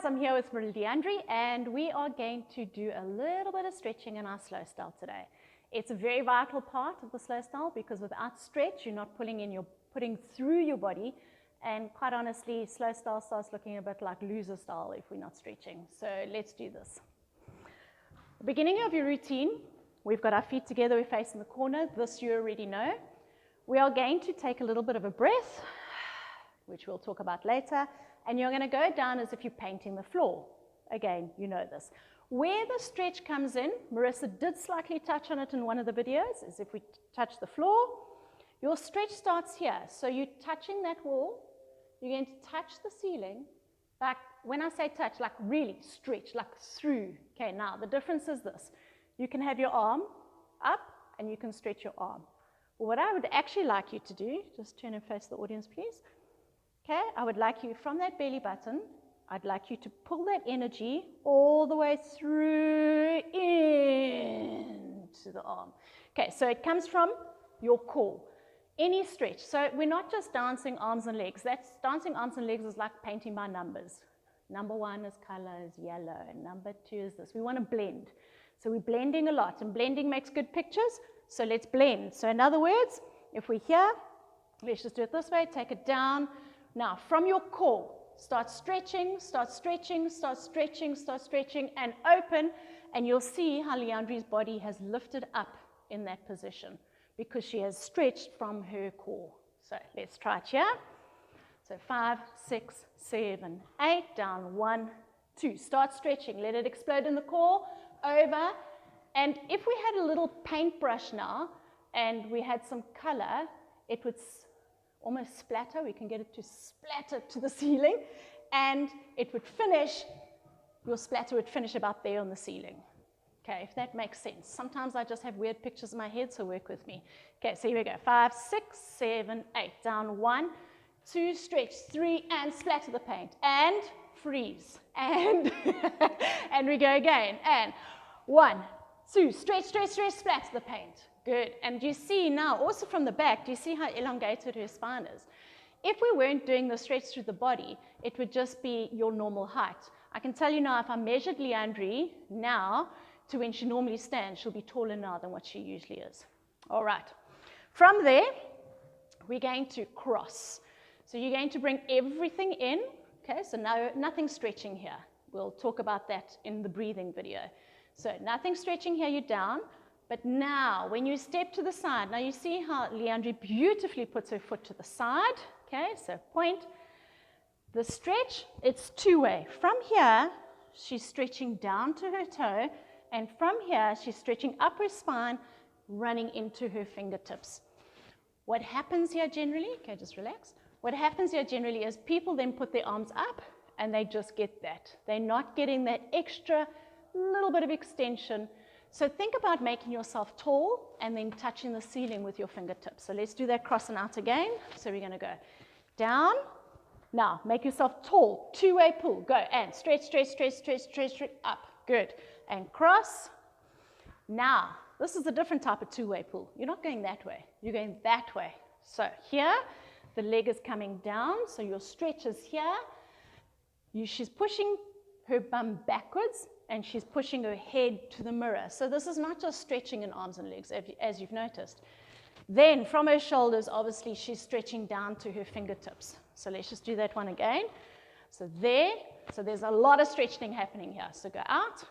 I'm here with Leandri, and we are going to do a little bit of stretching in our slow style today. It's a very vital part of the slow style because without stretch, you're not putting through your body, and quite honestly, slow style starts looking a bit like loser style if we're not stretching. So let's do this. The beginning of your routine, we've got our feet together, we're facing the corner. This you already know. We are going to take a little bit of a breath, which we'll talk about later, and you're going to go down as if you're painting the floor. Again, you know this. Where the stretch comes in, Marissa did slightly touch on it in one of the videos, is if we touch the floor, your stretch starts here. So you're touching that wall, you're going to touch the ceiling, like when I say touch, like really stretch, like through. Okay, now the difference is this. You can have your arm up and you can stretch your arm. Well, what I would actually like you to do, just turn and face the audience, please. Okay, I would like you from that belly button, I'd like you to pull that energy all the way through into the arm. Okay, so it comes from your core. Any stretch. So we're not just dancing arms and legs. Dancing arms and legs is like painting by numbers. Number 1 is color, is yellow, and number 2 is this. We want to blend. So we're blending a lot, and blending makes good pictures, so let's blend. So in other words, if we're here, let's just do it this way, take it down. Now, from your core, start stretching, start stretching, start stretching, start stretching, and open, and you'll see how Leandri's body has lifted up in that position because she has stretched from her core. So let's try it here. So 5, 6, 7, 8, down, 1, 2. Start stretching, let it explode in the core, over, and if we had a little paintbrush now, and we had some color, it would almost splatter, we can get it to splatter to the ceiling, and it would finish, your splatter would finish about there on the ceiling. Okay, if that makes sense. Sometimes I just have weird pictures in my head, so work with me. Okay, so here we go. 5, 6, 7, 8. Down, 1, 2, stretch, 3, and splatter the paint. And freeze. And, and we go again. And 1, 2, stretch, stretch, stretch, splatter the paint. Good. And you see now, also from the back, do you see how elongated her spine is? If we weren't doing the stretch through the body, it would just be your normal height. I can tell you now, if I measured Leandri now to when she normally stands, she'll be taller now than what she usually is. All right. From there, we're going to cross. So you're going to bring everything in. Okay, so now nothing stretching here. We'll talk about that in the breathing video. So nothing stretching here, you're down. But now, when you step to the side, now you see how Leandri beautifully puts her foot to the side. Okay, so point. The stretch, it's two-way. From here, she's stretching down to her toe, and from here, she's stretching up her spine, running into her fingertips. What happens here generally, okay, just relax. What happens here generally is people then put their arms up, and they just get that. They're not getting that extra little bit of extension. So think about making yourself tall and then touching the ceiling with your fingertips. So let's do that cross and out again. So we're going to go down. Now, make yourself tall. Two-way pull. Go and stretch, stretch, stretch, stretch, stretch, stretch, up. Good. And cross. Now, this is a different type of two-way pull. You're not going that way. You're going that way. So here, the leg is coming down. So your stretch is here. She's pushing her bum backwards, and she's pushing her head to the mirror. So this is not just stretching in arms and legs, as you've noticed. Then from her shoulders, obviously, she's stretching down to her fingertips. So let's just do that one again. So there, so there's a lot of stretching happening here. So go out,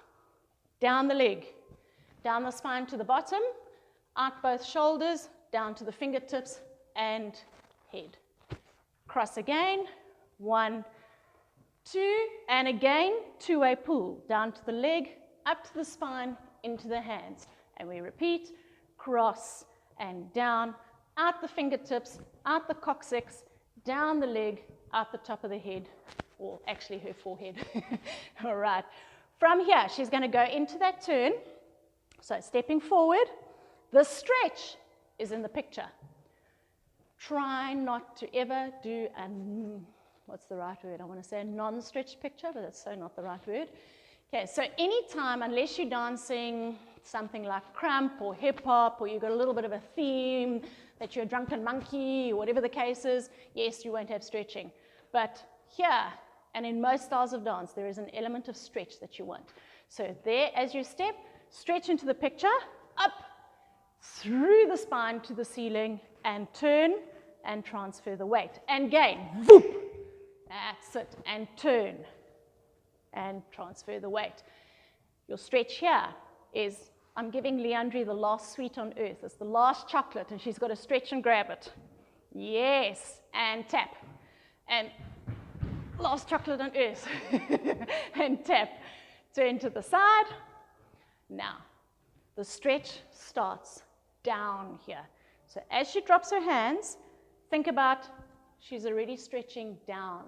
down the leg, down the spine to the bottom, out both shoulders, down to the fingertips, and head. Cross again, 1, 2, and again, two-way pull, down to the leg, up to the spine, into the hands. And we repeat, cross and down, out the fingertips, out the coccyx, down the leg, out the top of the head, or actually her forehead. All right. From here, she's going to go into that turn. So stepping forward, the stretch is in the picture. Try not to ever do what's the right word? I want to say a non-stretched picture, but that's so not the right word. Okay, so anytime, unless you're dancing something like crump or hip-hop, or you've got a little bit of a theme that you're a drunken monkey, or whatever the case is, yes, you won't have stretching. But here And in most styles of dance, there is an element of stretch that you want. So there, as you step, stretch into the picture, up, through the spine to the ceiling, and turn and transfer the weight. And gain, whoop, that's it, and turn and transfer the weight. Your stretch here is, I'm giving Leandri the last sweet on earth. It's the last chocolate, and she's got to stretch and grab it. Yes, and tap. And last chocolate on earth. And tap. Turn to the side. Now, the stretch starts down here. So as she drops her hands, think about she's already stretching down.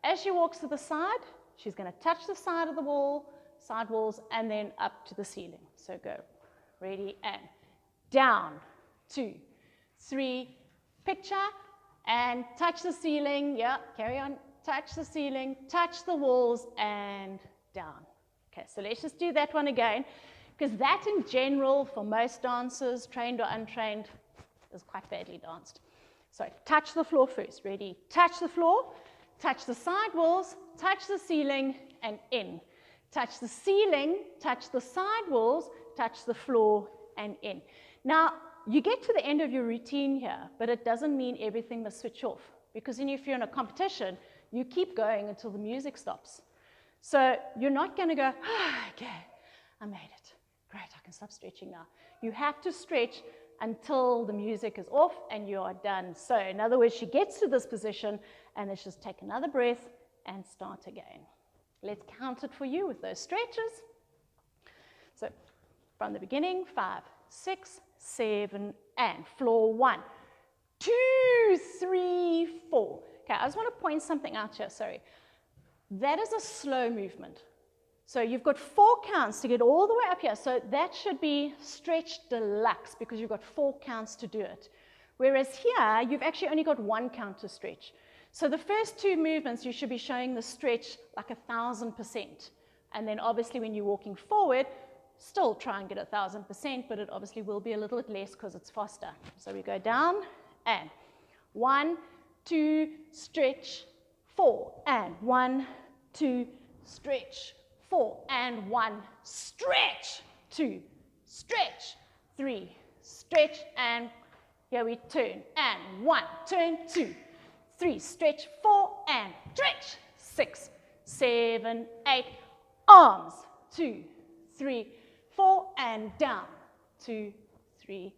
As she walks to the side, she's going to touch the side of the wall, side walls, and then up to the ceiling. So go. Ready, and down, 2, 3, picture, and touch the ceiling. Yeah, carry on. Touch the ceiling, touch the walls, and down. Okay, so let's just do that one again, because that in general, for most dancers, trained or untrained, is quite badly danced. So touch the floor first. Ready? Touch the floor, touch the side walls, touch the ceiling, and in. Touch the ceiling, touch the side walls, touch the floor, and in. Now, you get to the end of your routine here, but it doesn't mean everything must switch off, because then if you're in a competition, you keep going until the music stops. So you're not going to go, okay, I made it. Great, I can stop stretching now. You have to stretch until the music is off and you are done. So in other words, she gets to this position and let's just take another breath and start again. Let's count it for you with those stretches. So from the beginning, 5, 6, 7, and floor 1, 2, 3, 4. Okay, I just want to point something out here, sorry. That is a slow movement. So you've got 4 counts to get all the way up here. So that should be stretch deluxe because you've got 4 counts to do it. Whereas here, you've actually only got 1 count to stretch. So the first 2 movements, you should be showing the stretch like 1,000%. And then obviously when you're walking forward, still try and get 1,000%, but it obviously will be a little bit less because it's faster. So we go down and 1, 2, stretch, 4, and 1, 2, stretch, 4, and 1, stretch, 2, stretch, 3, stretch, and here we turn, and 1, turn, 2, 3, stretch, 4, and stretch, 6, 7, 8, arms, 2, 3, 4, and down, 2, 3,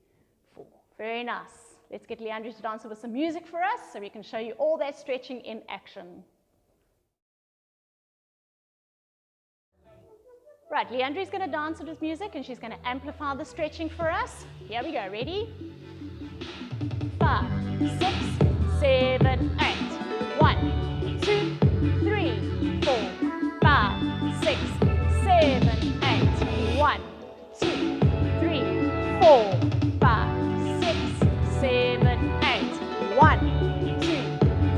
4. Very nice. Let's get Leandri to dance with some music for us so we can show you all that stretching in action. Right, Leandri's going to dance with his music and she's going to amplify the stretching for us. Here we go, ready? 5, 6, 7, 8. 1, 2, 3, 4, 5, 6, 7, 8. 1, 2, 3, 4, 5, 6, 7, 8. 1, 2,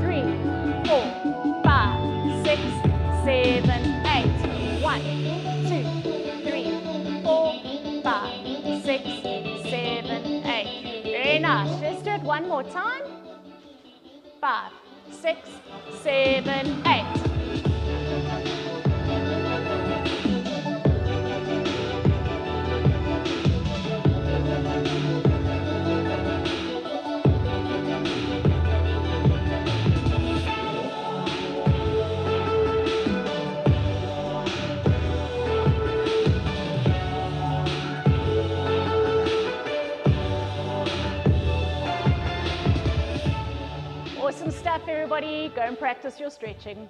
3, 4, 5, 6, 7, 8. 1, 2, 3, 4, 5, 6, 7, 8. Very nice. Let's do it one more time. 5, 6, 7, 8. Awesome stuff, everybody. Go and practice your stretching.